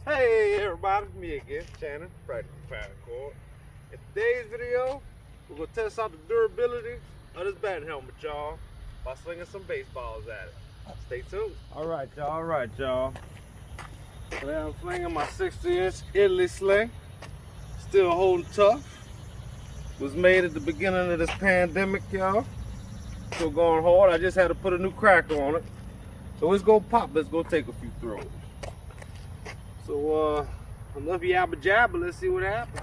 Hey everybody, it's me again, Shannon, practicing Paracord. In today's video, we're going to test out the durability of this batting helmet, y'all, by slinging some baseballs at it. Stay tuned. Alright, y'all. Today I'm slinging my 60-inch Italy sling. Still holding tough. Was made at the beginning of this pandemic, y'all. Still going hard. I just had to put a new cracker on it. So it's going to pop, but it's going to take a few throws. So, enough yabba jabba, let's see what happens.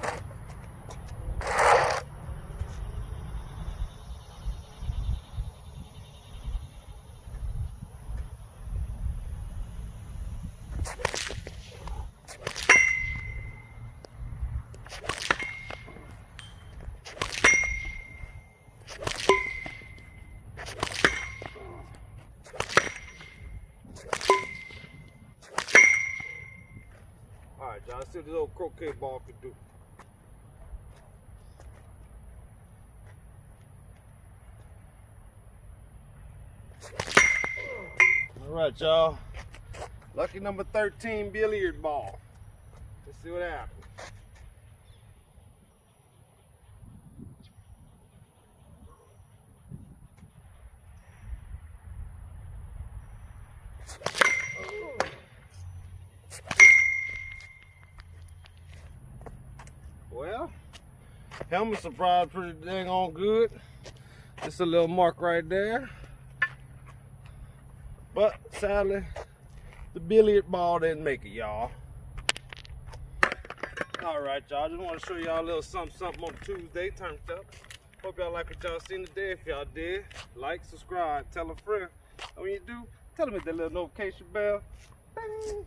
Alright, y'all, let's see what this old croquet ball can do. Alright, y'all. Lucky number 13 billiard ball. Let's see what happens. Well, helmet surprised pretty dang on good. Just a little mark right there. But sadly, the billiard ball didn't make it, y'all. Alright, y'all, just want to show y'all a little something on Tuesday. Turned up. Hope y'all like what y'all seen today. If y'all did, like, subscribe, tell a friend. And when you do, tell them hit that little notification bell. Bing.